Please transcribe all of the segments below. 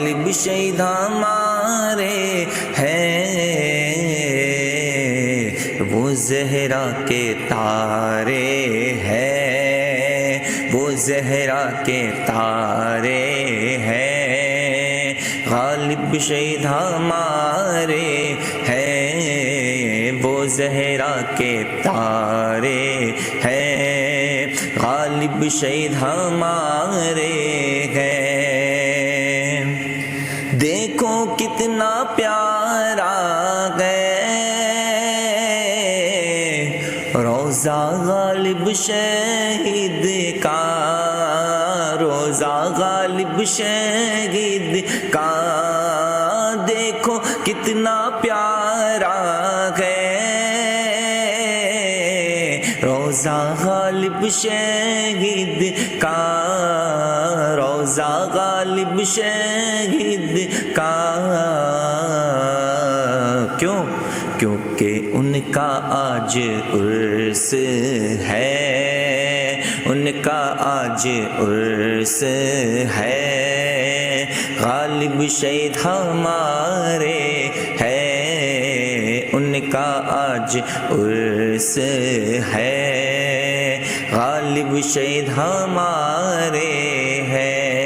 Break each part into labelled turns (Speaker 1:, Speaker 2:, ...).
Speaker 1: غالب شہید ہمارے ہیں، وہ زہرا کے تارے ہیں، وہ زہرا کے تارے ہیں، غالب شہید ہمارے ہیں، وہ زہرا کے تارے ہیں، غالب شہید ہمارے ہیں۔ دیکھو کتنا پیارا ہے روضہ غالب شہید کا، روضہ غالب شہید کا، دیکھو کتنا پیارا ہے روضہ غالب شہید کا، روضہ غالب شہید کا۔ کیوں؟ کیونکہ ان کا آج عرس ہے، ان کا آج عرس ہے، غالب شہید ہمارے ہیں، ان کا آج عرس ہے، غالب شہید ہمارے ہیں۔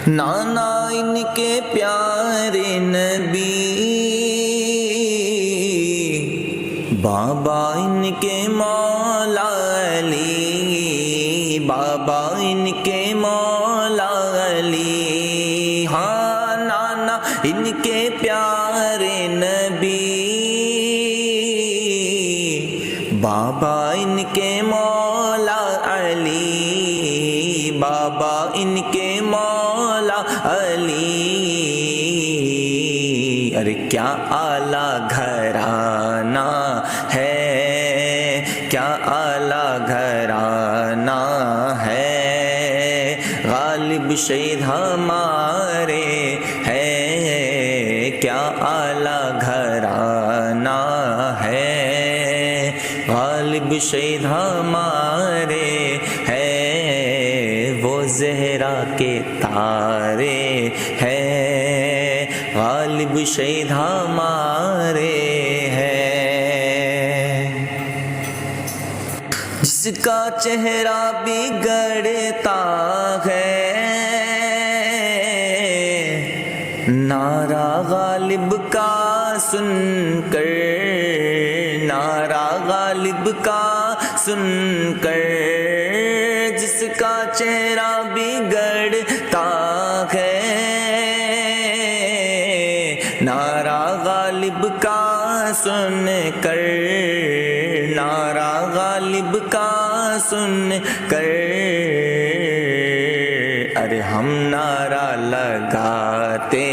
Speaker 1: نانا ان کے پیارے نبی، بابا ان کے مولا علی، بابا ان کے مولا علی، ہاں نانا ان کے پیارے نبی، بابا ان کے مولا علی، بابا ان کے مولا علی۔ ارے کیا اعلیٰ گھرانہ ہے، کیا اعلیٰ گھرانہ ہے، غالب شہید ہمارے ہیں، کیا اعلیٰ گھرانہ ہے، غالب شہید ہمارے ہیں، وہ زہرا کے تارے ہیں، غالب شہید ہمارے ہیں۔ جس کا چہرہ بگڑتا ہے، نعرہ غالب کا سن کر، نعرہ غالب کا سن کر، جس کا چہرہ بگڑتا ہے، نعرہ غالب کا سن کر، نعرہ غالب کا سن کر، ارے ہم نعرہ لگاتے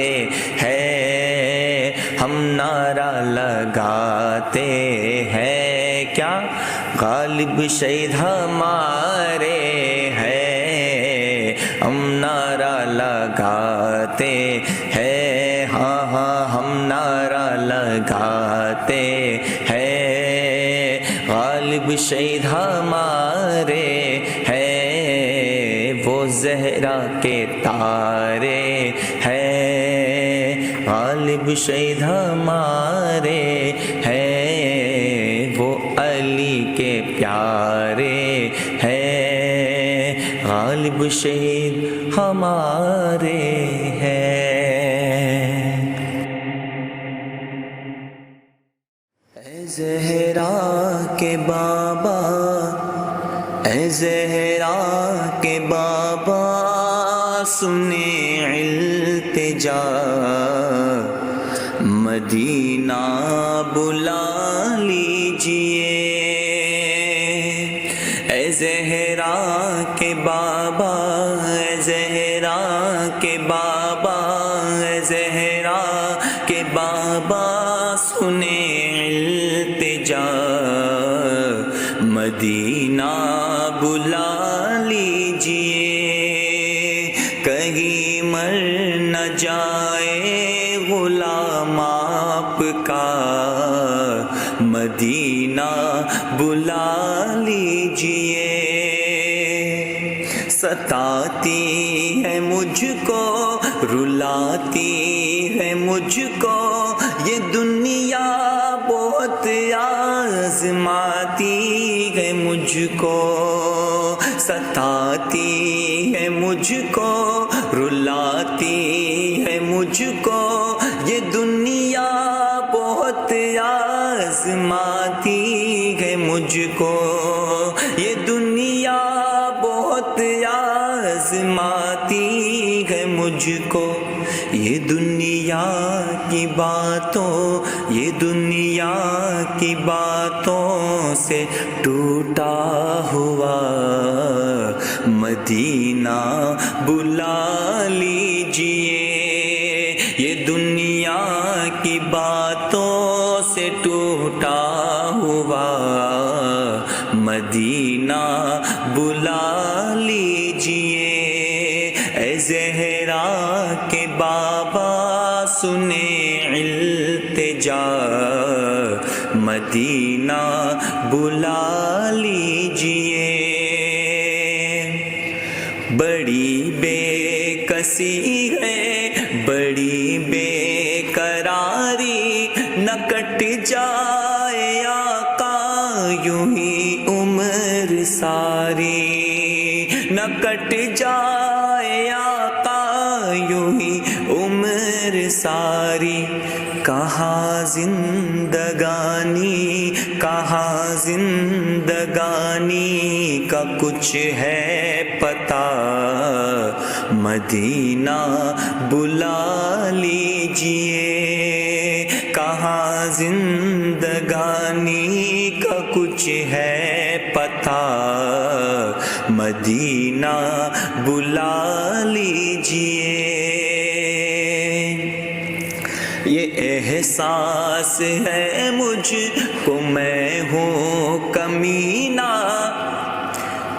Speaker 1: ہیں، ہم نعرہ لگاتے ہیں، کیا غالب شہید ہمارے ہیں، ہم نعرہ لگاتے ہیں، ہاں ہاں ہم نعرہ لگاتے ہیں، غالب شہید ہمارے ہیں، وہ زہرا کے تارے ہیں، غالب شہید ہمارے ہیں، وہ علی کے پیارے ہیں، غالب شہید ہمارے ہیں۔ اے زہرا کے بابا، اے زہرا کے بابا، سنے التجا، مدینہ بلا لیجئے، اے زہرا کے بابا، اے زہرا کے بابا، اے زہرا کے بابا، سنے التجا، مدینہ بلا لیجئے، کہیں مر نہ جائے غلام آپ کا، مدینہ بلا لیجئے، ستاتے ہے مجھ کو، رلاتی ہے مجھ کو، یہ دنیا بہت آزماتی ہے مجھ کو، ستاتی ہے مجھ کو، رلاتی ہے مجھ کو، یہ دنیا بہت آزماتی ہے مجھ کو، یہ دنیا بہت آزماتی ہے مجھ کو، یہ دنیا کی باتوں، یہ دنیا کی باتوں سے ٹوٹا ہوا مدینہ بلا لیجئے، یہ دنیا کی باتوں سے ٹوٹا ہوا مدینہ بلا لیجئے، اے زہرا کے بابا سنیں التجا، مدینہ بلا لیجئے، بڑی بے کسی ہے، بڑی بے قراری، نہ کٹ جائے آقا یوں ہی عمر ساری، نہ کٹ جائے آقا یوں ہی عمر ساری، کہاں زندگانی، کہاں زندگانی کا کچھ ہے پتہ، مدینہ بلا لیجئے، کہاں زندگانی کا کچھ ہے پتہ، مدینہ بلا لیجئے، یہ احساس ہے مجھ کو میں ہوں کمینہ،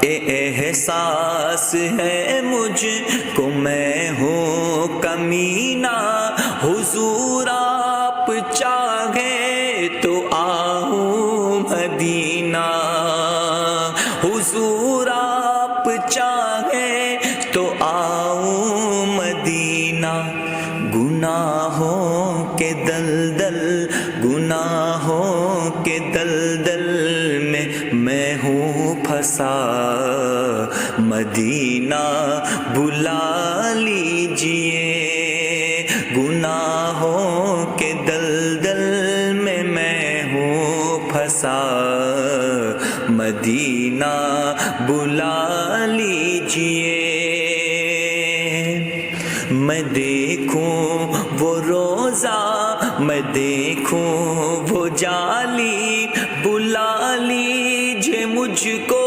Speaker 1: یہ احساس ہے مجھ کو میں ہوں کمینہ، حضور آپ چاہیں تو آؤں مدینہ، حضور آپ چاہیں تو آؤں مدینہ، گناہوں کے دلدل، گناہوں کے دلدل میں ہوں پھنسا، مدینہ بلا لیجئے، گناہوں کے دلدل میں ہوں پھنسا، مدینہ بلا لیجئے، میں دیکھوں وہ روزہ، میں دیکھوں وہ جالی، بلا لیجئے مجھ کو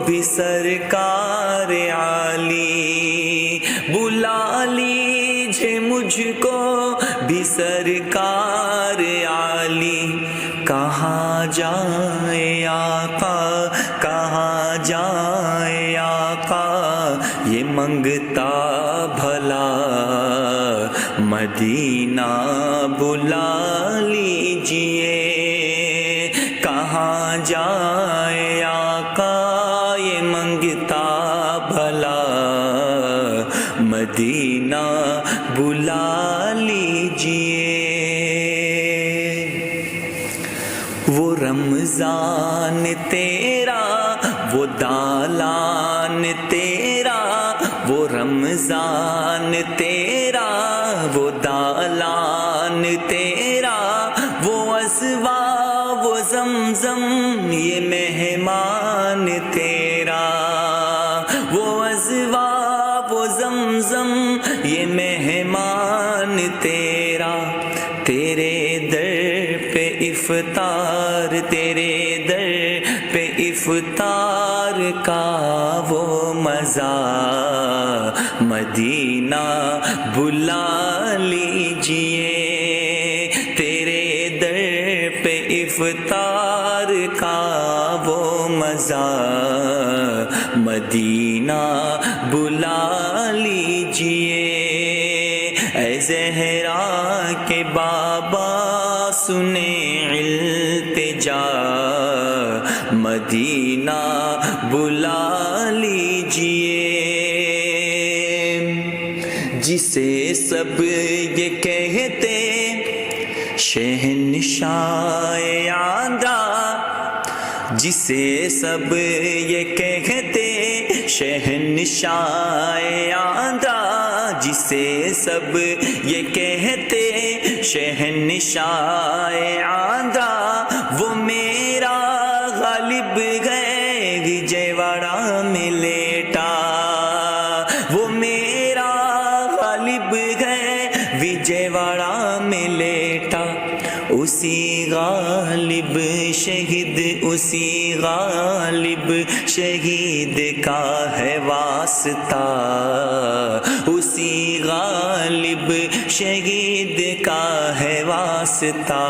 Speaker 1: بھی سرکار عالی، بلا لیجئے مجھ کو بھی سرکار عالی، کہاں جائے آقا، کہاں جائے آقا یہ منگتا بھلا، مدینہ بلا لیجئے، کہاں جائے آقا یہ منگتا بھلا، مدینہ بلا لیجئے، وہ رمضان تیرا، وہ دالان تیرا، وہ رمضان تیرا، وہ دالان تیرا، وہ ازوا وہ زمزم یہ مہمان تیرا، وہ ازوا وہ زمزم یہ مہمان تیرا، تیرے در پہ افطار، تیرے در پہ افطار کا وہ مزہ، مدینہ بلا لیجئے، تیرے در پہ افطار کا وہ مزہ، مدینہ بلا لیجئے، اے زہرا کے بابا سنیں التجا، مدینہ بلا لیجئے، جسے سب یہ کہتے شہنشاہ آندھا، جسے سب یہ کہتے شہنشاہ آندھا، جسے سب یہ کہتے شہنشاہ آندھا، وہ میرا غالب گئے وجے واڑا میں لیٹا، وہ میرا غالب گئے وجے واڑا میں لیٹا، اسی غالب شہید، اسی غالب شہید کا ہے واسطہ، اسی غالب شہید کا ہے واسطہ،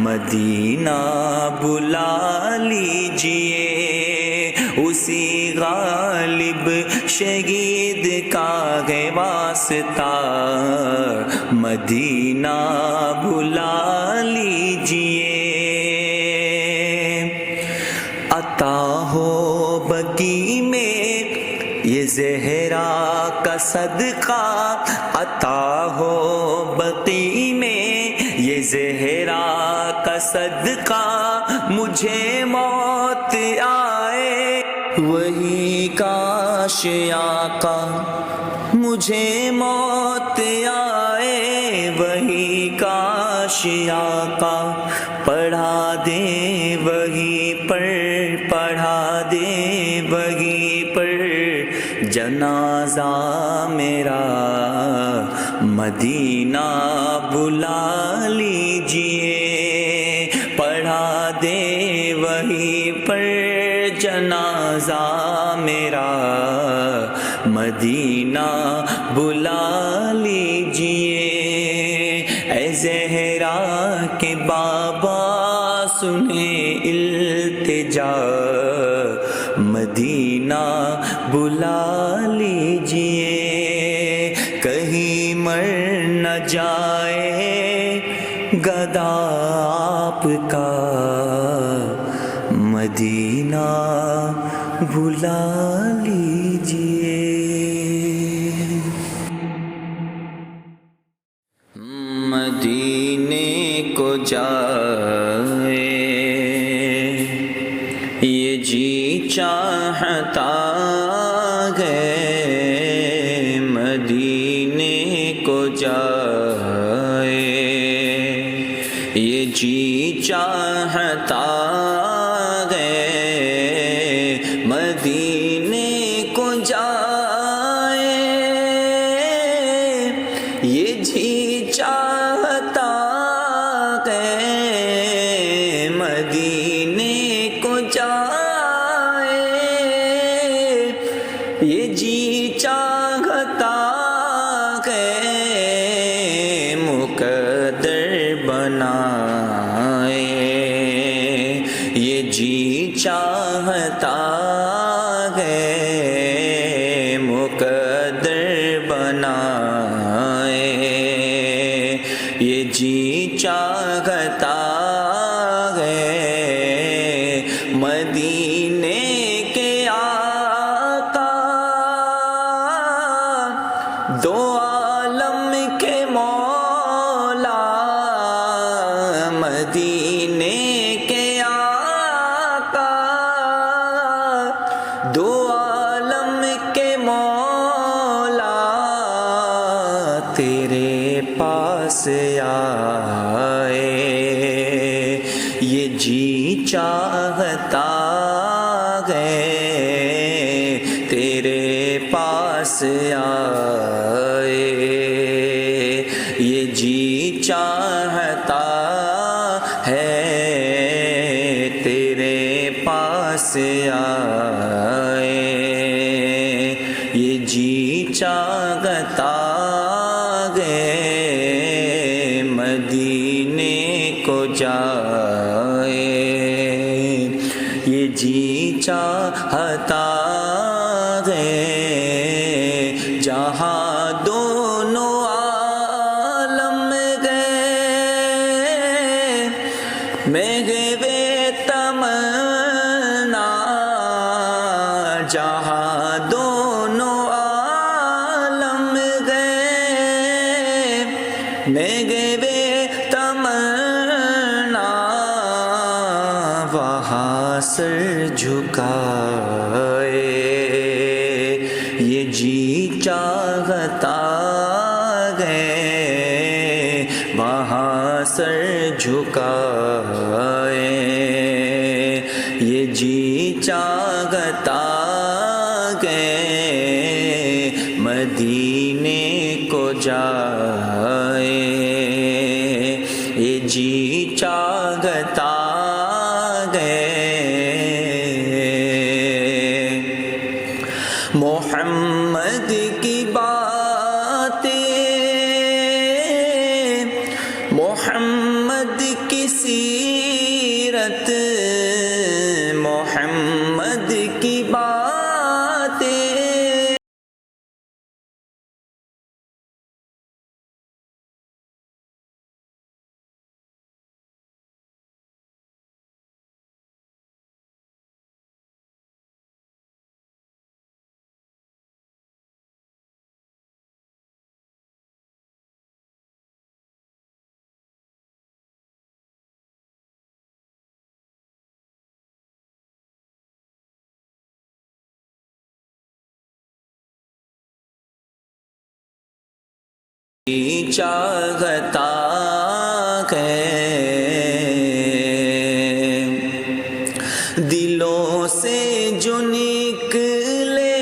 Speaker 1: مدینہ بلا لیجئے، اسی غالب شہید کا ہے واسطہ، مدینہ بلا لیجئے، عطا ہو بقی میں یہ زہرا کا صدقہ، عطا ہو بقی میں یہ زہرا کا صدقہ، مجھے موت آئے وہی کاش آقا، مجھے موت آئے وہی کاش آقا، پڑھا دے وہی پر، پڑھا دے وہی پر جنازہ میرا، مدینہ بلا لیجئے، پڑھا دے وہی پر جنازہ میرا، مدینہ بلا لیجئے، اے زہرا کے بابا سنیں التجا، مدینہ بلا لیجئے، کہیں مر نہ جائے گدا آپ کا، مدینہ بلا لیجئے۔ مدینے کو جائے یہ جی چاہتا ہے، مدینے کو جائے یہ جی چاہتا ہے، مدینے کو جائے یہ جی چاہتا ہے، مدینے کو جائے یہ جی چاہتا ہے، مقدر بنائے یہ جی چاہتا ہے، مقدر بنائے یہ جی چاہتا ہے، مدینے کے آقا دو عالم کے مولا، مدینے کے آقا دو عالم کے مولا، تیرے پاس آئے یہ جی چاہتا ہے، تیرے پاس آئے یہ جی چاہتا ہے، تیرے پاس آئے یہ جی چاہتا ہے، مدینے کو جائے یہ جی چاہتا ہے، جہاں دونوں عالم گئے محو تمنا، جہاں دونوں عالم نگے تمنا وہاں سر جھکائے، یہ جی چاہتا ہے وہاں سر جھکائے، یہ جی چاہتا ہے مدینے کو جائے، یہ جی چاہتا ہے محمد کی باتیں، محمد کی سیرت، محمد کی باتیں، چاہتا ہے دلوں سے جو نکلے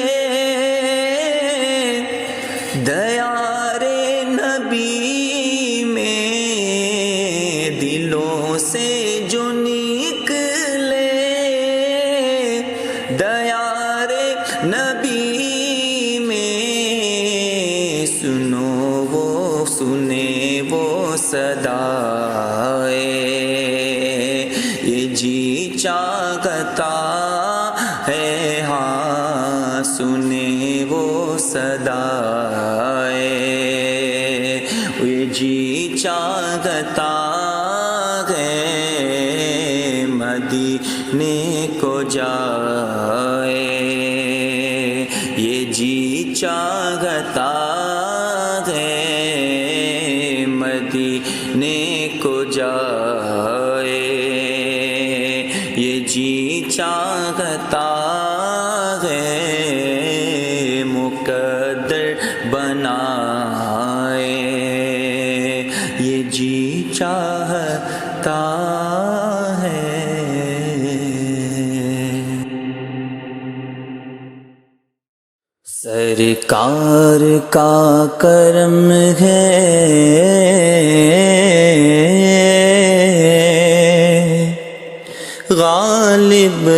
Speaker 1: دیار نبی میں، دلوں سے جو نکلے دیار نبی میں، سنو وہ سنے وہ صدائے، یہ جی چاہتا ہے ہاں سنے وہ صدائے، یہ جی چاہتا ہے مدینے کو جائے، یہ جی چاہتا ہے مدینے کو جائے، یہ جی چاہتا ہے مقدر بنائے، یہ جی چاہتا ہے۔ سرکار کا کرم ہے غالب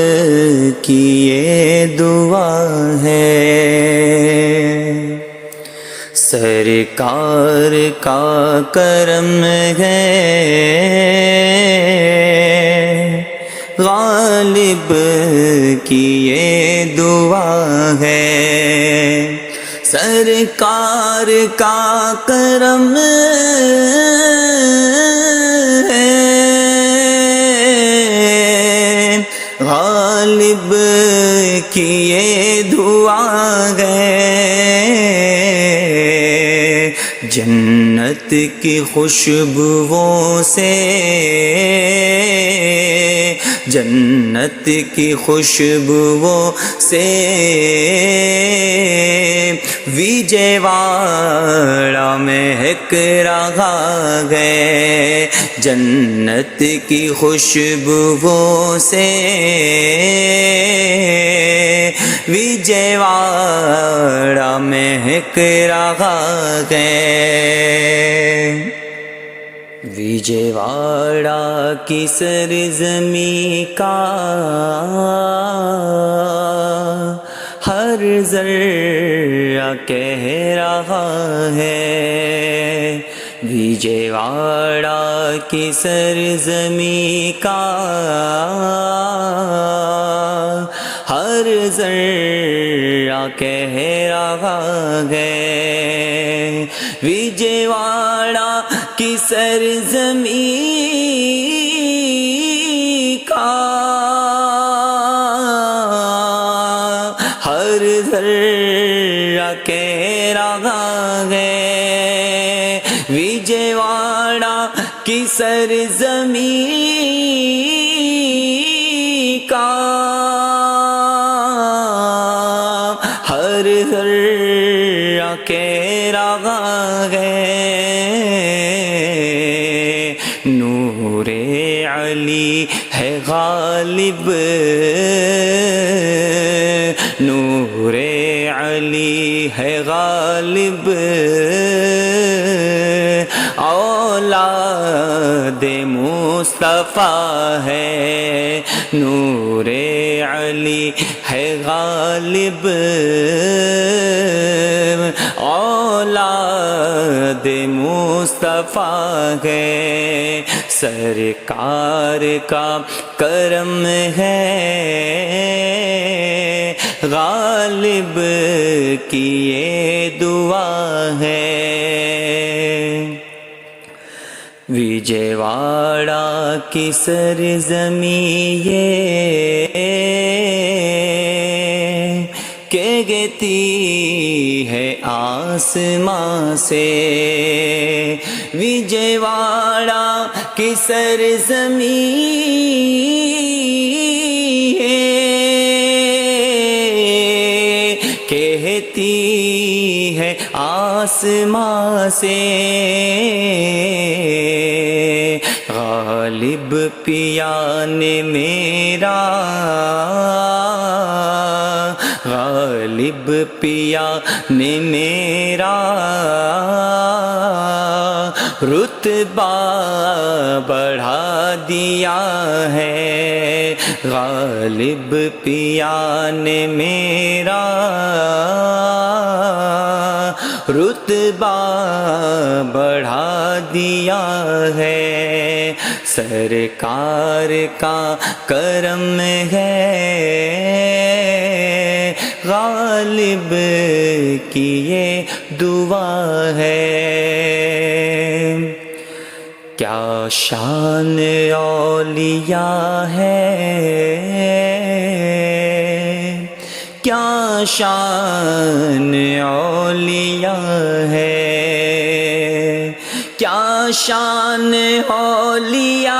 Speaker 1: کی یہ دعا ہے، سرکار کا کرم ہے غالب کی یہ دعا ہے، سرکار کا کرم ہے غالب کی یہ دعا ہے، جنت کی خوشبوؤں سے، جنت کی خوشبوؤں سے وجے واڑا مہک رہا ہے، جنت کی خوشبوؤں سے وجے واڑا مہک رہا ہے، وجے واڑا کی سرزمین کا ہر ذرہ کہہ رہا ہے، وجے واڑا کی سرزمین کا ہر ذرہ کہہ رہا ہے، وجے واڑا کی سرزمین کا ہر ذرہ کہہ رہا ہے، وجے وجےواڑہ کی سرزمین کا ہر ہر اکیرا ہے نور علی ہے غالب نور علی ہے غالب اولاد مصطفیٰ ہے نور علی ہے غالب اولاد مصطفیٰ ہے سرکار کا کرم ہے غالب کی یہ دعا ہے وجےواڑہ کی سرزمین یہ کہ گتی ہے آسمان سے وجےواڑہ کی سرزمین کہتی ہے آسمان سے غالب پیا نے میرا غالب پیا نے میرا رتبہ بڑھا دیا ہے غالب پیا نے میرا رتبہ بڑھا دیا ہے سرکار کا کرم ہے غالب کی یہ دعا ہے کیا شان اولیاء ہے کیا شان اولیاء ہے کیا شان اولیاء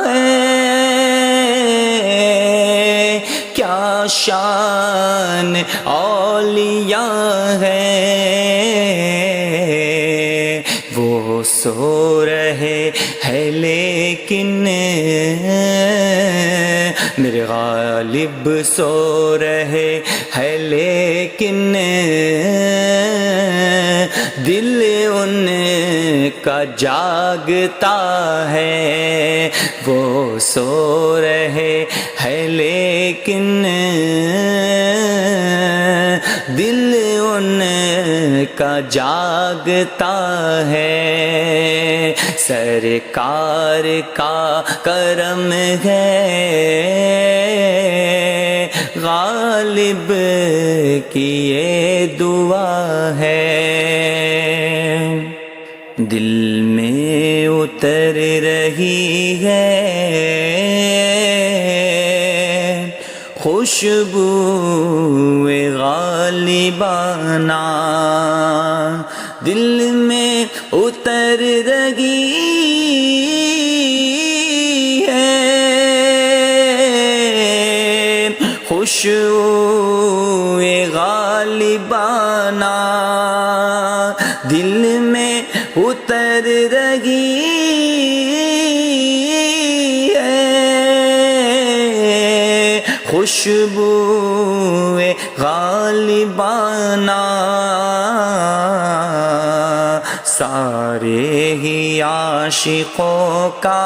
Speaker 1: ہے کیا شان اولیاء ہے وہ سو رہے ہیں لیکن میرے غالب سو رہے ہیں لیکن دل ان کا جاگتا ہے وہ سو رہے ہیں لیکن دل ان کا جاگتا ہے سرکار کا کرم ہے غالب کی یہ دعا ہے دل میں اتر رہی ہے خوشبو غالبانہ دل میں اتر رہی ہے خوشبو غالبانہ دل میں اتر رہی ہے خوشبو غالبانہ سارے ہی عاشقوں کا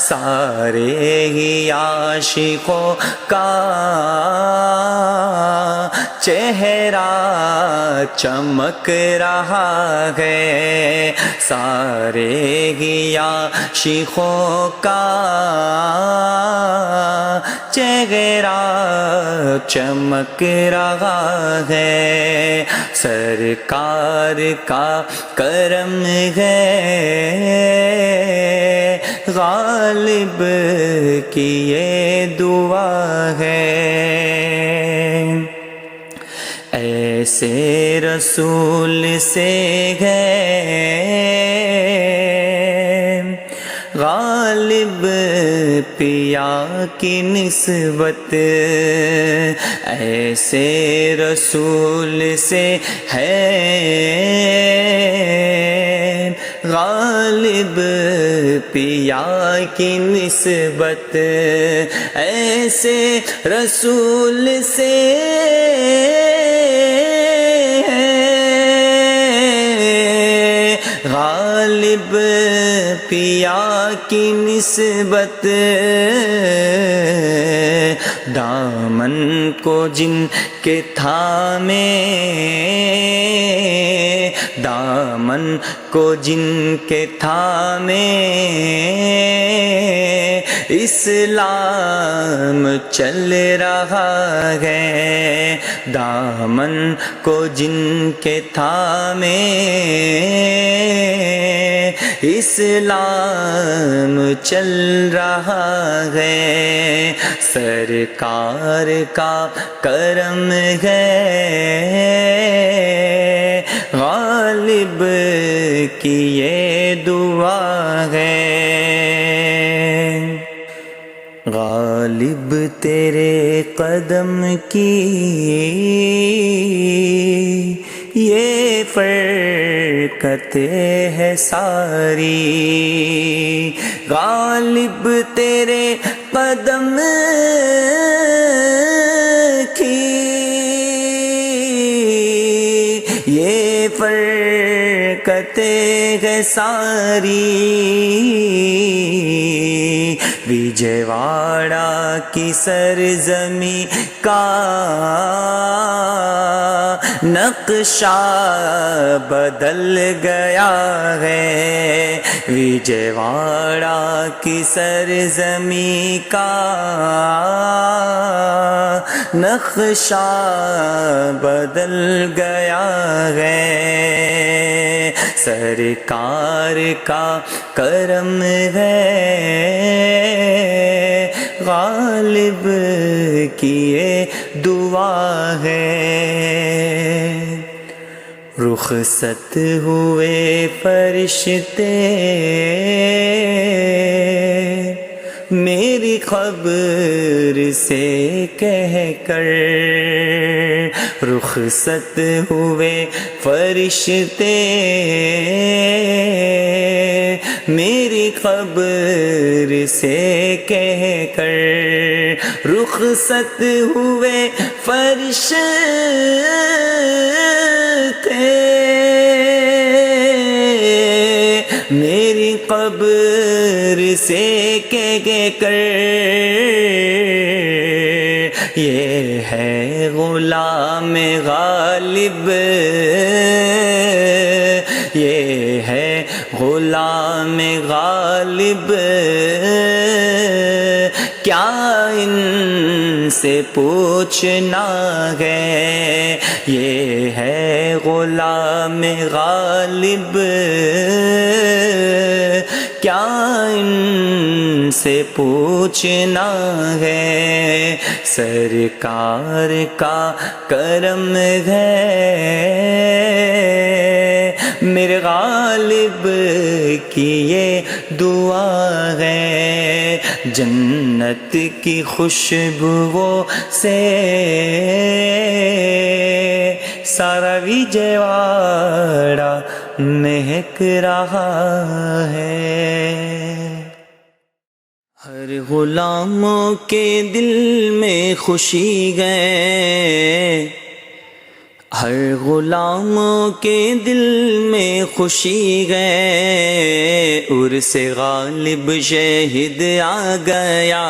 Speaker 1: سارے ہی عاشقوں کا چہرہ چمک رہا ہے سارے ہی عاشقوں کا چہرہ چمک رہا ہے سرکار کا کرم ہے غالب کی یہ دعا ہے ایسے ایسے رسول سے ہے غالب پیا کی نسبت، ایسے رسول سے ہے غالب پیا کی نسبت، ایسے رسول سے غالب پیا کی نسبت، دامن کو جن کے تھامے، دامن کو جن کے تھامے اسلام چل رہا ہے، دامن کو جن کے تھامے اسلام چل رہا ہے، سرکار کا کرم ہے، غالب کی یہ دعا ہے، غالب تیرے قدم کی یہ فرقتیں ہے ساری، غالب تیرے قدم کی یہ فرقتیں ہے ساری، وجے واڑہ کی سرزمین کا نقشہ بدل گیا ہے، وجے واڑہ کی سرزمین کا نقشہ بدل گیا ہے، سرکار کا کرم ہے، غالب کی یہ دعا ہے، رخصت ہوئے فرشتے میری خبر سے کہہ کر، رخصت ہوئے فرشتے میری خبر سے کہہ کر، رخصت ہوئے فرشتے میری قبر سے کہہ کر، یہ ہے غلام غالب، یہ ہے غلام غالب، کیا ان سے پوچھنا ہے، یہ ہے غلام غالب، کیا ان سے پوچھنا ہے، سرکار کا کرم ہے، میرے غالب کی یہ دعا ہے، جنت کی خوشبو سے سارا وجے واڑہ مہک رہا ہے، ہر غلاموں کے دل میں خوشی ہے، ہر غلاموں کے دل میں خوشی ہے، عرس غالب شہید آ گیا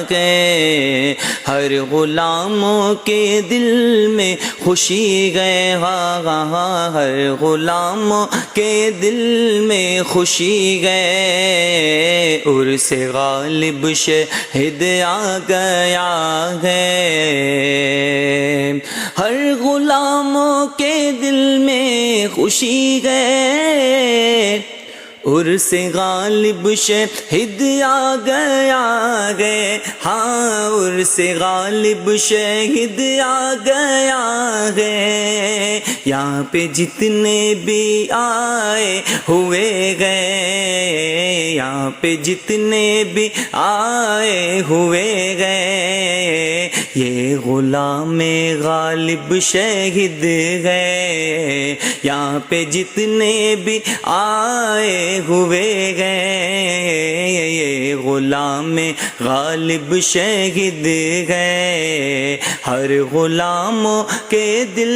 Speaker 1: ہے، ہر غلاموں کے دل میں خوشی ہے، ہاں ہر غلاموں کے دل میں خوشی ہے، عرس غالب شہید آ گیا ہے، ہر غلام کے دل میں خوشی ہے، عرس غالب شہید آ گیا گے، ہاں عرس غالب شہید آ گیا گے، یہاں پہ جتنے بھی آئے ہوئے گئے، یہاں پہ جتنے بھی آئے ہوئے گئے، یہ غلام غالب شہید گئے، یہاں پہ جتنے بھی آئے ہوئے گئے، یہ غلام غالب شہید گئے، ہر غلاموں کے دل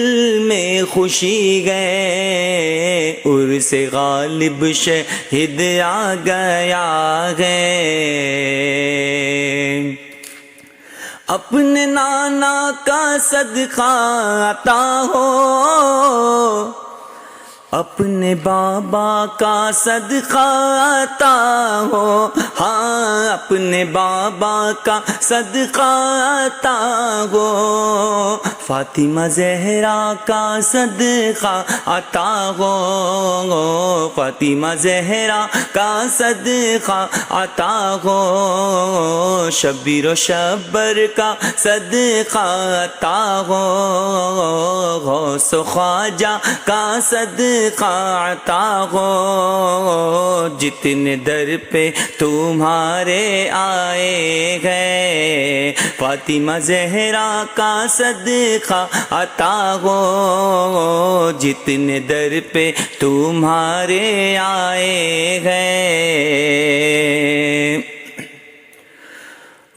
Speaker 1: میں خوشی گئے، عرس غالب شہید آ گیا گئے۔ اپنے نانا کا صدقہ عطا ہو، اپنے بابا کا صدقہ عطا ہو، ہاں اپنے بابا کا صدقہ عطا ہو، فاطمہ زہرا کا صدقہ عطا ہو، فاطمہ زہرا کا صدقہ عطا ہو، شبیر و شبر کا صدقہ عطا ہو، غوث و خواجہ کا صدقہ عطا ہو، جتنے در پہ تمہارے آئے گئے، فاطمہ زہرا کا صدقہ عطا ہو، جتنے در پہ تمہارے آئے گئے،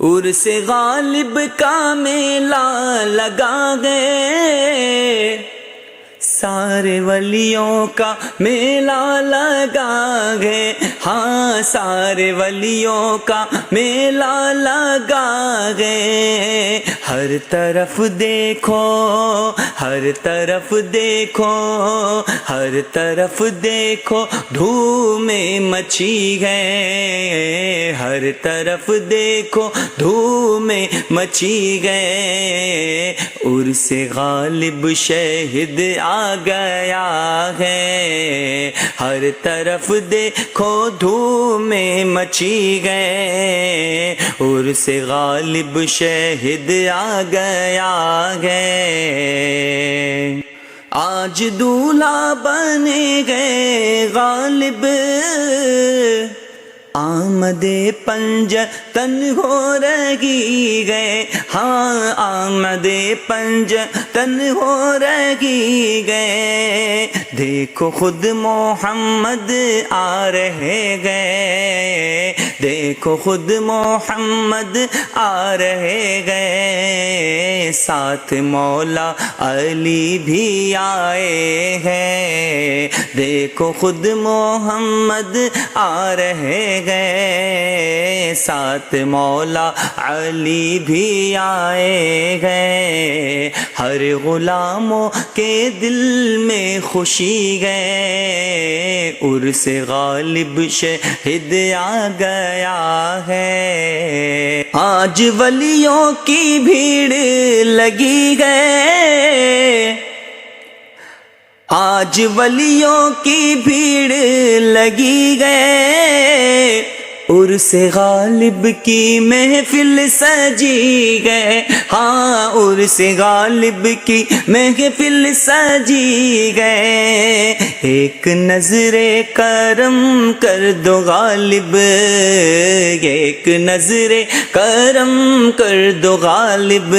Speaker 1: عرس غالب کا میلہ لگا گئے، سارے ولیوں کا میلہ لگا گئے، ہاں سارے ولیوں کا میلہ لگا گئے، ہر طرف دیکھو، ہر طرف دیکھو، ہر طرف دیکھو دھومیں مچی گئے، ہر طرف دیکھو دھومیں مچی گئے، عرس غالب شہید آ گیا ہے، ہر طرف دیکھو دھومیں مچی گئے، عرس غالب شہید آ گیا ہے، آج دولہا بنے گئے غالب، آمد پنجتن ہو رہی گئے، ہاں آمد پنجتن ہو رہی گئے، دیکھو خود محمد آ رہے گئے، دیکھو خود محمد آ رہے گئے، ساتھ مولا علی بھی آئے ہیں، دیکھو خود محمد آ رہے گئے، ساتھ مولا علی بھی آئے گئے، ہر غلاموں کے دل میں خوشی گئے، عرس غالب شہید آ گیا ہے، آج ولیوں کی بھیڑ لگی گئے، آج ولیوں کی بھیڑ لگی گئے، عرس غالب کی محفل سجی گئے، ہاں عرس غالب کی محفل سجی گئے، ایک نظر کرم کر دو غالب، ایک نظر کرم کر دو غالب،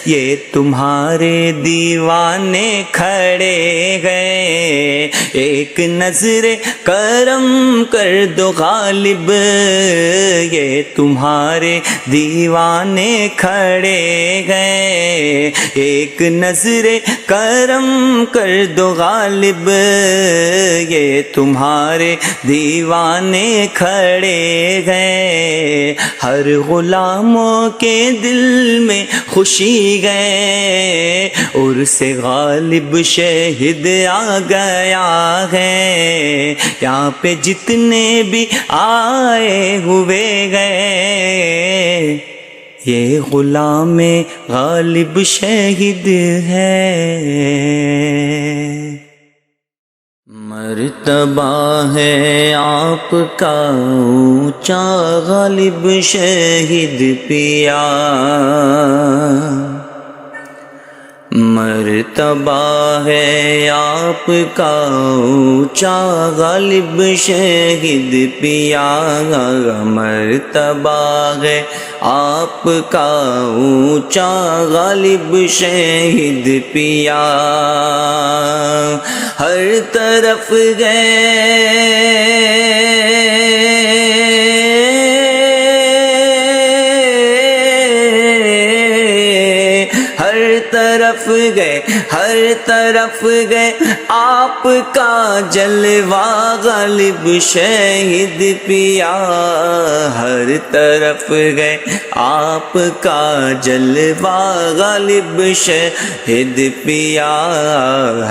Speaker 1: یہ تمہارے دیوانے کھڑے گئے، ایک نظر کرم کر دو غالب، یہ تمہارے دیوانے کھڑے گئے، ایک نظر کرم کر دو غالب، یہ تمہارے دیوانے کھڑے گئے، ہر غلاموں کے دل میں خوشی گئے، عرس غالب شہید آ گیا ہے، یہاں پہ جتنے بھی آئے ہوئے گئے، یہ غلام غالب شہید ہے۔ مرتبہ ہے آپ کا اونچا غالب شہید پیا، مرتبہ ہے آپ کا اونچا غالب شہید پیا، مرتبہ ہے آپ کا اونچا غالب شہید پیا، ہر طرف ہر طرف گئے آپ کا جلوہ غالب شہید پیا، ہر طرف گئے آپ کا جلوہ غالب شہید پیا،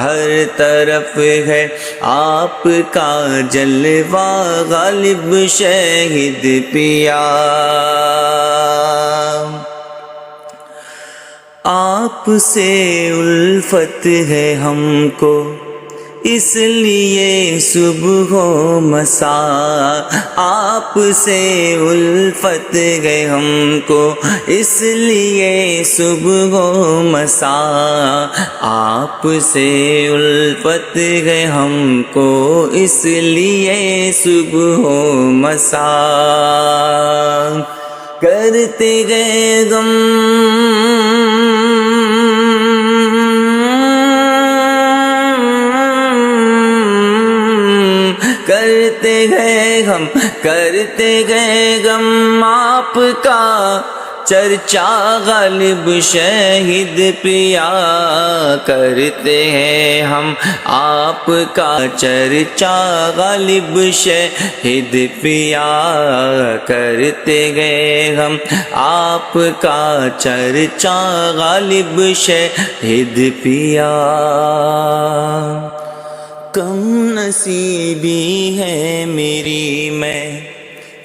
Speaker 1: ہر طرف ہے آپ کا جلوہ غالب شہید پیا، آپ سے الفت ہے ہم کو اس لیے صبح و مساء، آپ سے الفت ہے ہم کو اس لیے صبح و مساء، آپ سے الفت ہے ہم کو اس لیے صبح و مساء، کرتے گئے غم کرتے گئے غم آپ کا چرچا غالب شہید پیا، کرتے ہیں ہم آپ کا چرچا غالب شہید پیا، کرتے گئے ہم آپ کا چرچا غالب شہید پیا، کم نصیبی ہے میری میں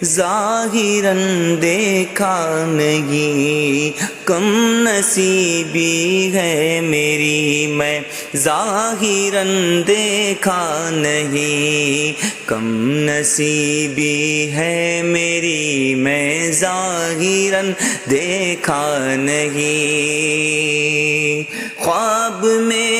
Speaker 1: ظاہراً دیکھا نہیں، کم نصیبی ہے میری میں ظاہراً دیکھا نہیں، کم نصیبی ہے میری میں ظاہراً دیکھا نہیں، خواب میں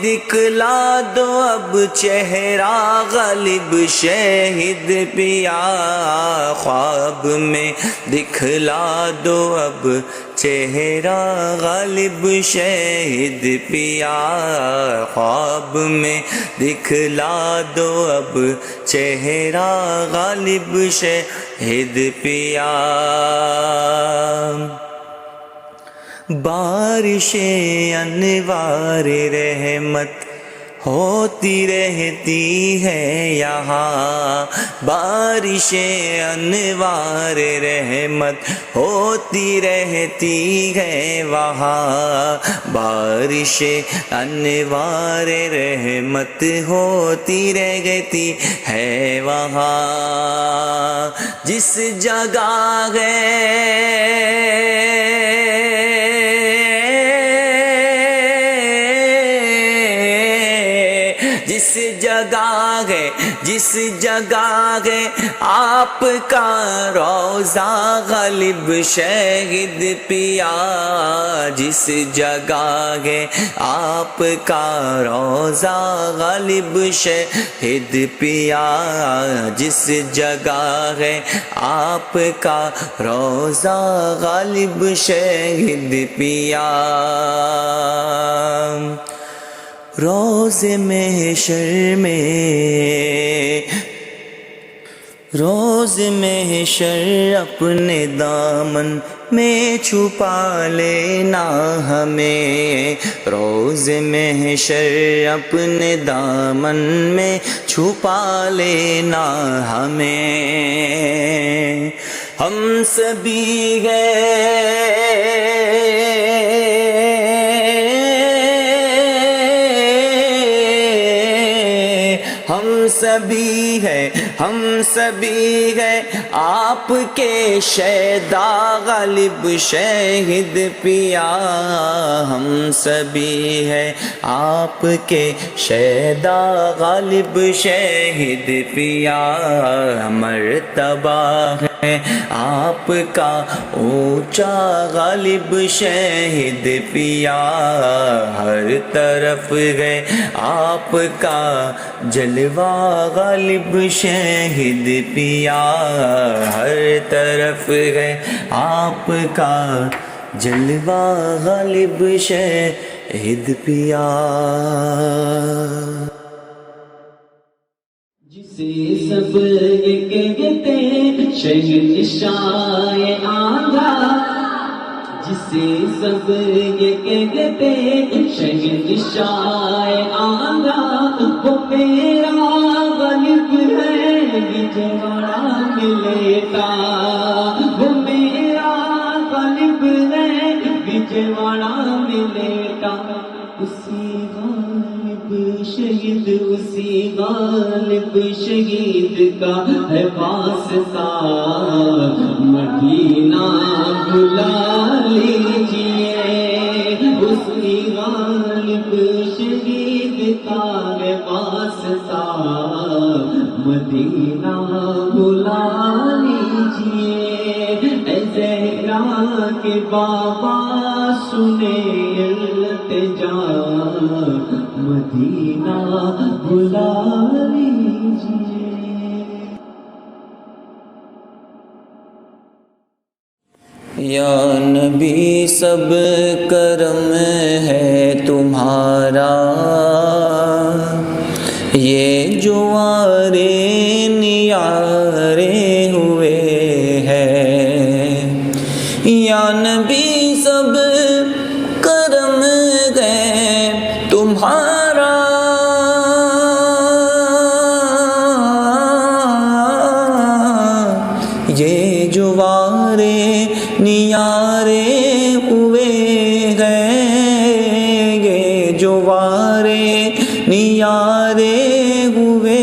Speaker 1: دکھلا دو اب چہرہ غالب شہید پیا، خواب میں دکھلا دو اب چہرہ غالب شہید پیا، خواب میں دکھلا دو اب چہرہ غالب شہید پیا، بارش انوار رحمت ہوتی رہتی ہے یہاں، بارش انوار رحمت ہوتی رہتی ہے وہاں، بارش انوار رحمت ہوتی رہتی ہے وہاں، جس جگہ جس جگہ ہے آپ کا روضہ غالب شہید پیا، جس جگہ ہے آپ کا روضہ غالب شہید پیا، جس جگہ ہے آپ کا روضہ غالب شہید پیا، روز محشر اپنے دامن میں چھپا لینا ہمیں، روز محشر اپنے دامن میں چھپا لینا ہمیں، ہم سبھی ہم سبھی ہیں، ہم سبھی ہیں آپ کے شیدا غالب شہید پیا، ہم سبھی ہیں آپ کے شیدا غالب شہید پیا، مرتبہ ہے آپ کا اونچا غالب شہید پیا، ہر طرف ہے آپ کا جلوہ غالب شہید پیا، ہر طرف ہے آپ کا جلوہ غالب شہید پیا۔
Speaker 2: جسے سب یہ کہتے شہید شاہ آنگا، جسے سب یہ کہتے شہید شاہ آنگا، وہ میرا غالب ہے بجواڑا ملے گا، وہ میرا غالب ہے بجواڑا ملے گا، اسی غالب شہید، اسی غالب شہید کا ہے واسطہ، مدینہ بلا لیجئے، اسی غالب شہید کا ہے واسطہ، مدینہ بلا لیجئے، اے زہرا کے بابا سنے التجا، مدینہ بلا لیجئے۔
Speaker 1: یا نبی سب کرم ہے تمہارا، یہ جو آرے نیارے ہوئے ہیں، یا نبی سب کرم ہے تمہارا، یہ جو وارے نیارے ہوئے ہیں، یہ جو وارے نیارے ہوئے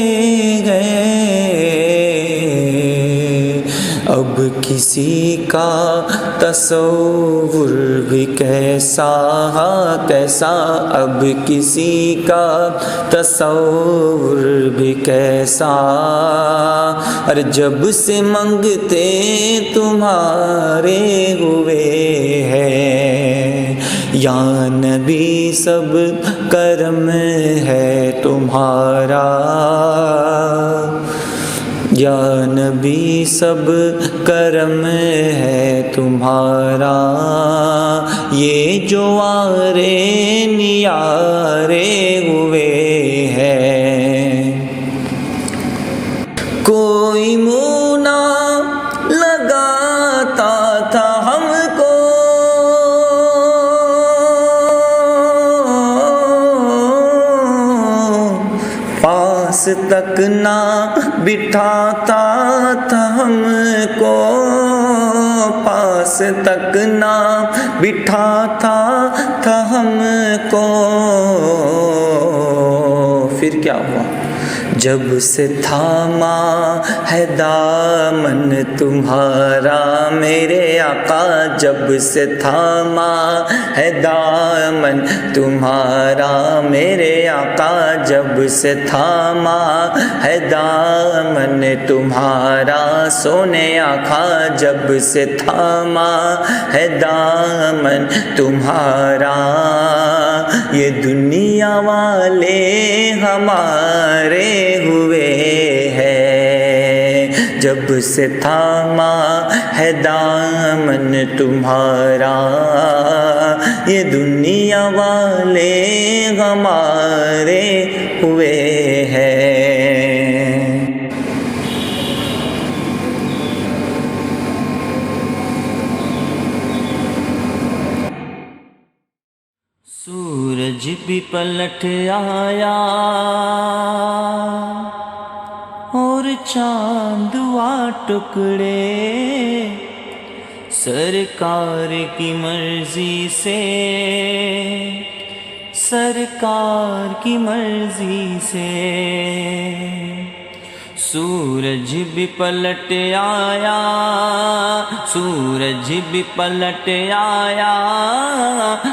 Speaker 1: ہیں، اب کسی کا تصور بھی کیسا کیسا، اب کسی کا تصور بھی کیسا، اور جب سے منگتے تمہارے ہوئے ہیں، یا نبی سب کرم ہے تمہارا، یا نبی سب کرم ہے تمہارا، یہ جو آرے نیارے ہوئے ہیں، کوئی منہ نہ لگاتا تھا ہم کو، پاس تک نہ بٹھاتا تھا ہم کو، پاس تک نہ بٹھاتا تھا ہم کو، پھر کیا ہوا؟ جب سے تھاما ہے دامن تمہارا میرے آقا، جب سے تھاما ہے دامن تمہارا میرے آقا، جب سے تھاما ہے دامن تمہارا سونے آقا، جب سے تھاما ہے دامن تمہارا، یہ دنیا والے ہمارے ہوئے ہیں، جب سے تھاما ہے دامن تمہارا، یہ دنیا والے ہمارے ہوئے ہیں۔ سورج بھی پلٹ آیا اور چاند ہوا ٹکڑے، سرکار کی مرضی سے سرکار کی مرضی سے سورج بھی پلٹ آیا، سورج بھی پلٹ آیا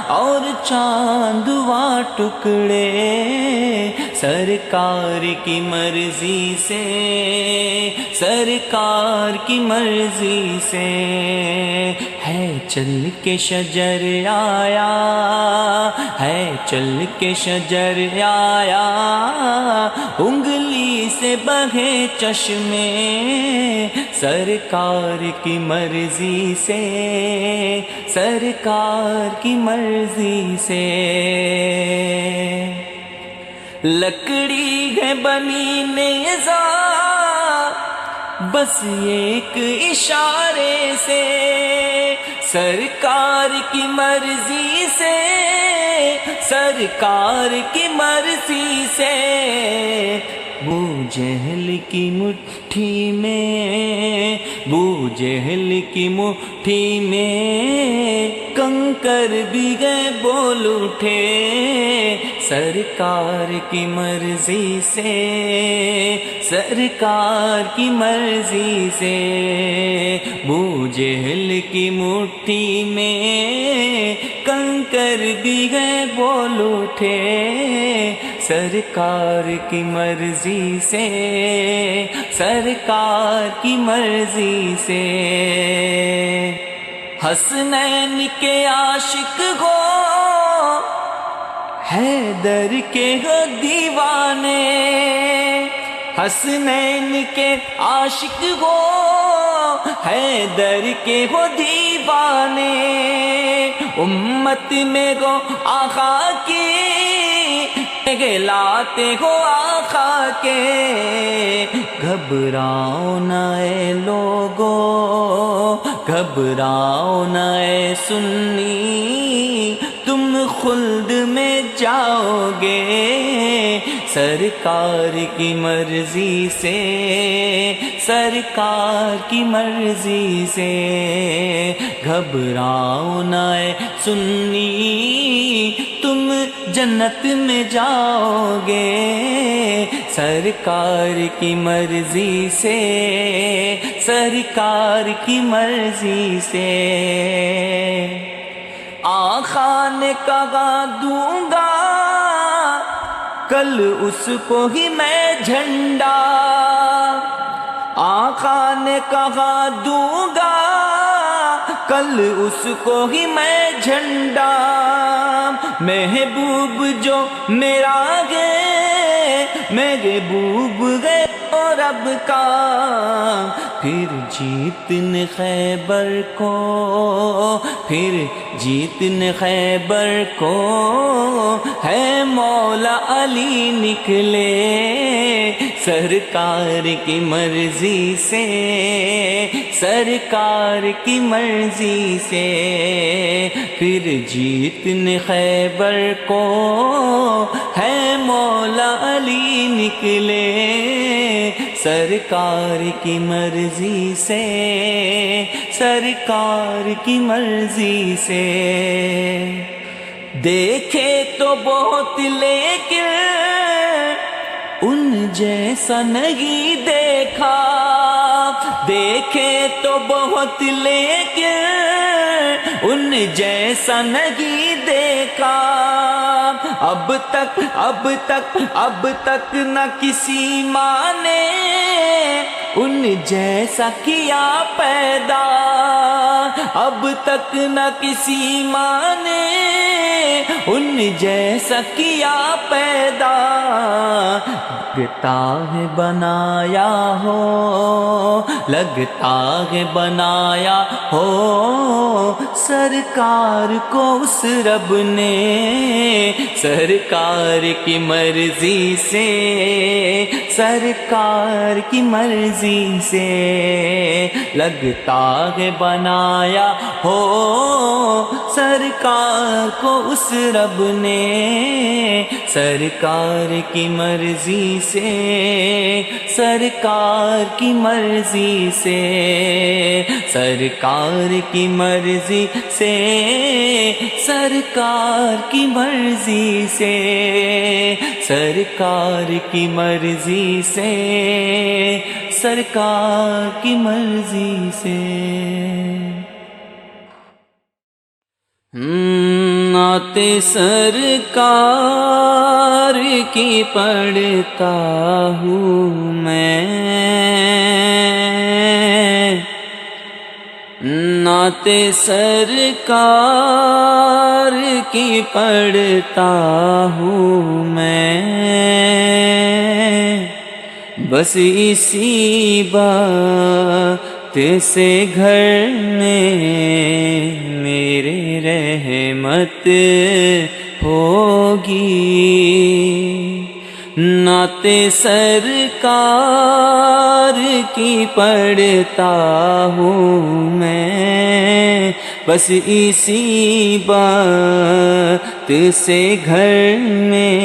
Speaker 1: اور چاند ہوا ٹکڑے سرکار کی مرضی سے، سرکار کی مرضی سے ہے چل کے شجر آیا، ہے چل کے شجر آیا، انگلی سے بہے چشمے سرکار کی مرضی سے، سرکار کی مرضی سے لکڑی ہے بنی نیزا بس ایک اشارے سے سرکار کی مرضی سے، سرکار کی مرضی سے بو جہل کی مٹھی میں، بو جہل کی مٹھی میں کنکر بھی گئے بول اٹھے سرکار کی مرضی سے، سرکار کی مرضی سے بو جہل کی مٹھی میں کنکر بھی گئے بول اٹھے سرکار کی مرضی سے، سرکار کی مرضی سے حسنین کے عاشق ہو، حیدر کے ہو دیوانے، حسنین کے عاشق ہو، حیدر کے ہو دیوانے، امت میں گو آقا کی لاتے ہو آقا کے، گھبراؤ نہ اے لوگو، گھبراؤ نہ اے سنی، تم خلد میں جاؤ گے سرکار کی مرضی سے، سرکار کی مرضی سے گھبراؤ نہ اے سنی، تم جنت میں جاؤ گے سرکار کی مرضی سے، سرکار کی مرضی سے آقا نے کہا دوں گا کل اس کو ہی میں جھنڈا، آقا نے کہا دوں گا کل اس کو ہی میں جھنڈا، محبوب جو میرا ہے محبوب ہے رب کا، پھر جیتن خیبر کو، پھر جیتن خیبر کو ہے مولا علی نکلے سرکار کی مرضی سے، سرکار کی مرضی سے پھر جیتن خیبر کو ہے مولا علی نکلے سرکار کی مرضی سے، سرکار کی مرضی سے دیکھے تو بہت لیکن ان جیسا نہیں دیکھا، دیکھے تو بہت لیکن ان جیسا نہیں دیکھا، اب تک نہ کسی ماں نے ان جیسا کیا پیدا، اب تک نہ کسی ماں نے ان جیسا کیا پیدا، لگتا ہے بنایا ہو، لگتا ہے بنایا ہو سرکار کو اس رب نے، سرکار کی مرضی سے، سرکار کی مرضی سے لگتا ہے بنایا ہو سرکار کو اس رب نے سرکار کی مرضی سے، سرکار کی مرضی سے، سرکار کی مرضی سے، سرکار کی مرضی سے، سرکار کی مرضی سے، سرکار کی مرضی سے۔ نعت سرکار کی پڑھتا ہوں میں، نعت سرکار کی پڑھتا ہوں میں، بس اسی بات سے گھر میں میرے رحمت ہوگی۔ نعت سرکار کی پڑھتا ہوں میں، بس اسی بات سے گھر میں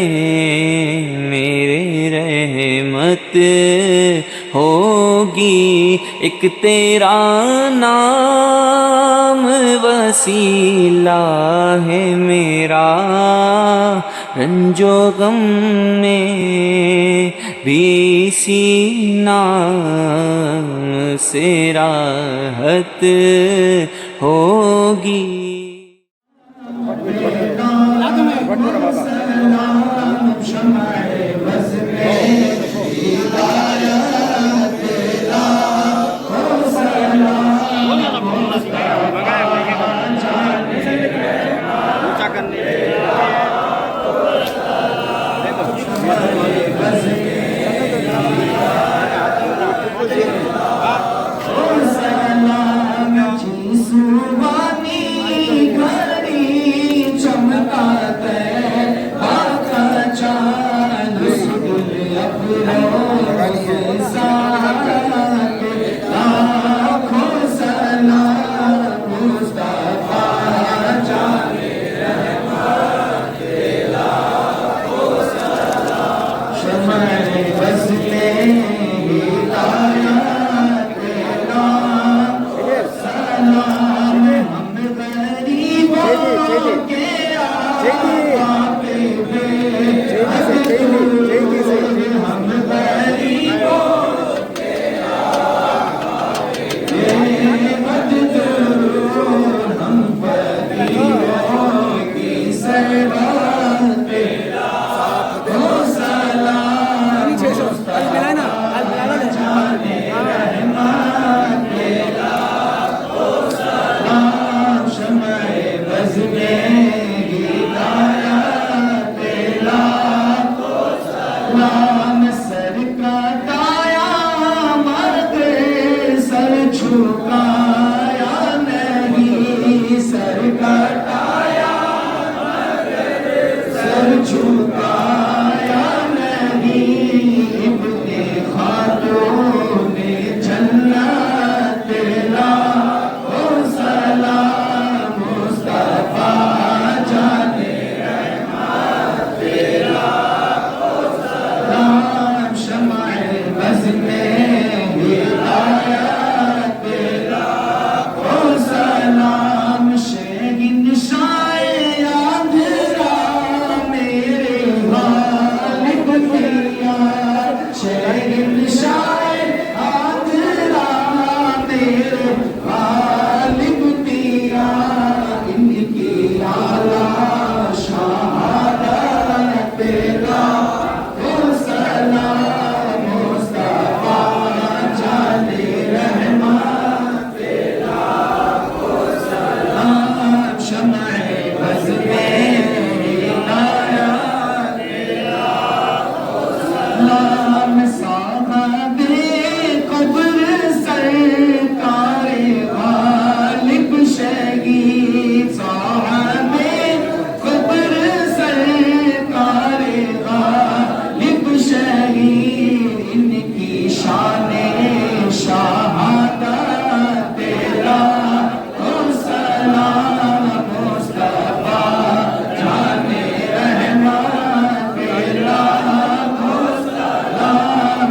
Speaker 1: میرے رحمت ہوگی۔ ایک تیرا نام وسیلہ ہے میرا، رنج و غم میں بھی اسی نام سے راحت ہوگی۔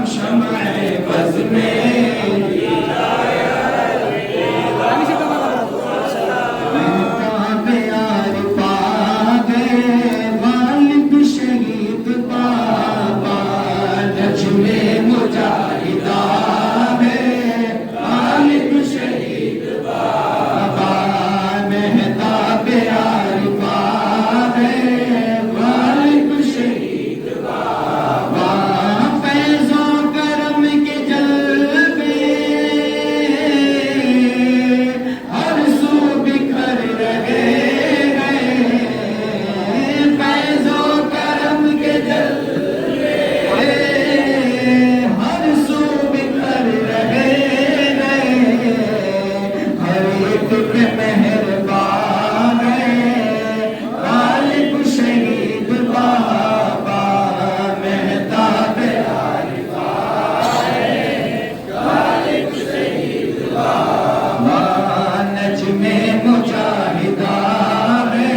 Speaker 2: شمع بز میں پیار پا گئے والد شہید بابا نجم مجاہدہ ہے والد شہید بابا مہتاب پیار پا گئے والد شہید بابا فیض و کرم کے جلوے ہر سو بکھر رہے گئے فیض و کرم کے جلوے ہر سو بکھر رہے گئے ہر ایک پہ مہربان ہے غالب شہید بابا مہتاب عارفہ ہے غالب شہید بابا نجم مجاہدہ ہے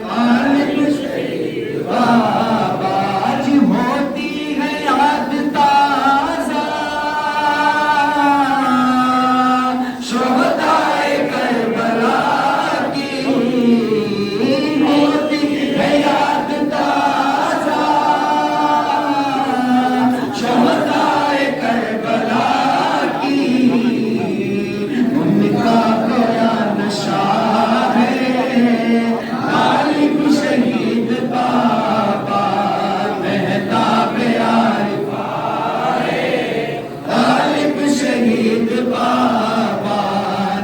Speaker 2: غالب شہید بابا آج ہوتی ہے یاد تازہ شہدائے کربلا کی ہوتی ہے یاد تازہ شہدائے کربلا کی ان کا کویا نشہ ہے غالب شہید بابا مہتاب عارفہ ہے غالب شہید بابا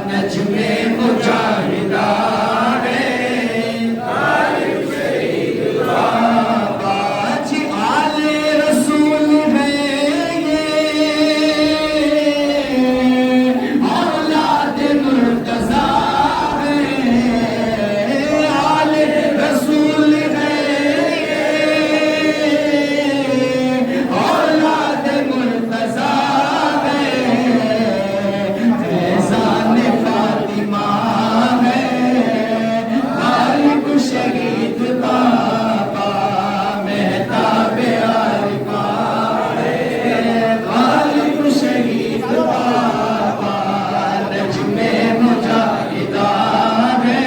Speaker 2: نجم مجاہدہ ہے غالب شہید بابا جی آل رسول ہے یہ اولاد مرتضیٰ ہے آل رسول ہے یہ اولاد مرتضیٰ ہے فیضان فاطمہ ہے غالب شہید بابا مہتاب عارفہ ہے غالب شہید بابا نجم مجاہدہ ہے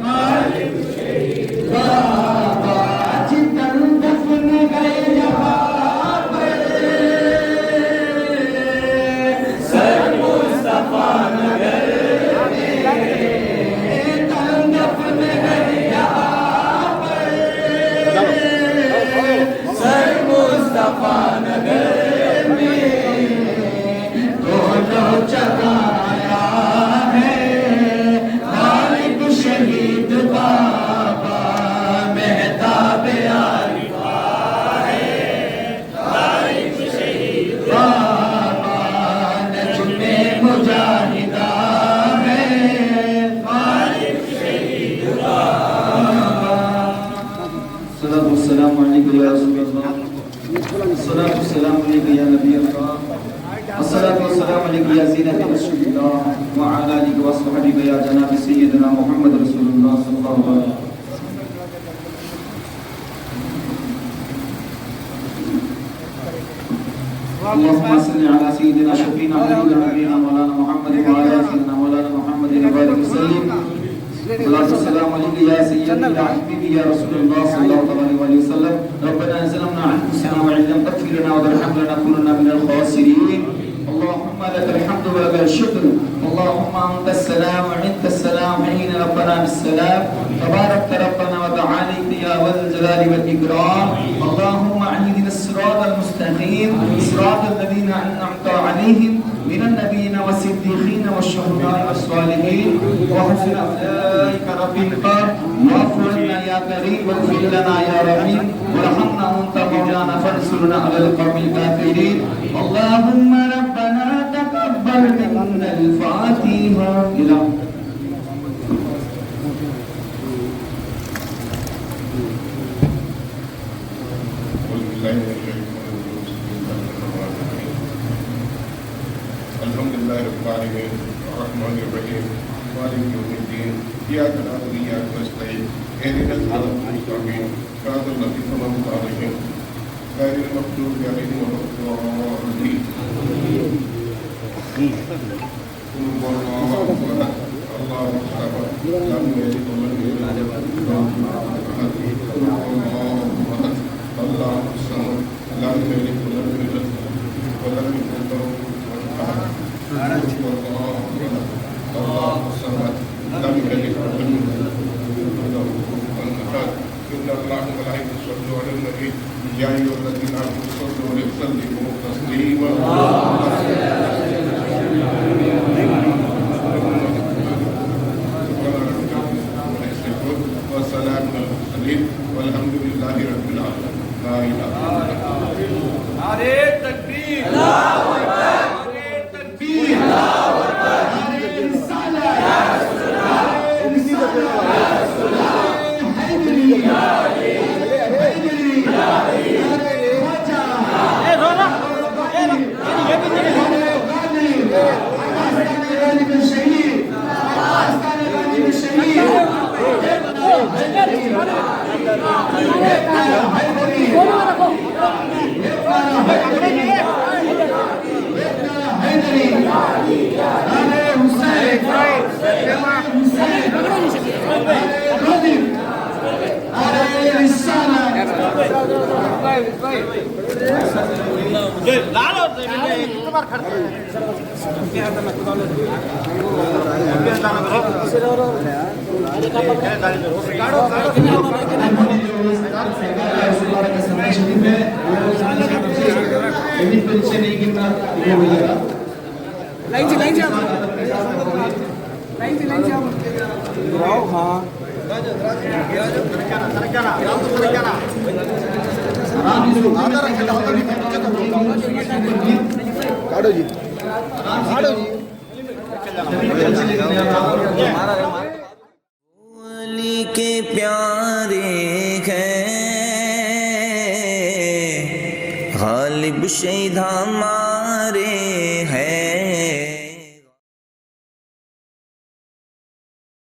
Speaker 2: غالب شہید بابا جتن دفن گئے جہاں پر سر مصطفیٰ نگر میں تن دفن گئے جہاں پر سر مصطفیٰ نگر میں دونوں جگایا ہے غالب شہید بابا مہتاب عارفہ ہے غالب شہید بابا نجم مجاہدہ ہے غالب شہید بابا الصلاة والسلام علیکم یا رسول اللہ الصلاة والسلام علیکم یا نبی اللہ الصلاة والسلام علیکم یا زینت رسول اللہ وعلا علیکم وصحبہ یا جناب سیدنا محمد رسول اللہ صلی اللہ علیہ وسلم اللهم صل على سيدنا شفينا حبيبنا مولانا محمد وعلى سيدنا مولانا محمد وبارك وسلم صلاة والسلام عليك يا سيدي يا حبيبي يا رسول الله صلى الله عليه وسلم ربنا ظلمنا أنفسنا وإن لم تغفر لنا وترحمنا لنكونن من الخاسرين اللهم لك الحمد ولك الشكر اللهم أنت السلام وأنت السلام حين ربنا بالسلام تبارك ربنا وتعاليك يا ذا الجلال والإكرام اللهم أهدنا الصراط المستقيم صراط الذين أنعمت عليهم من النبيين والصديقين والشهداء والصالحين وحسن أولئك رفيقا واغفر لنا يا كريم واغفر لنا يا رحيم وارحمنا أنت مولانا فانصرنا على القوم الكافرين اللهم ربنا تقبل منا الفاتحة إلى
Speaker 3: الحمد لله رب العالمين الرحمن الرحيم مالك يوم الدين إياك نعبد وإياك نستعين اهدنا الصراط المستقيم صراط الذين أنعمت عليهم غير المغضوب عليهم ولا الضالين يا أيها الذين آمنوا صلوا عليه وسلموا تسليما والسلام على المرسلين والحمد لله رب العالمين لا إله إلا الله.
Speaker 4: نعرے تکبیر، نعرے تکبیر، نعرے رسالت، نعرے
Speaker 1: علی کے پیارے ہیں غالب شہید ہمارے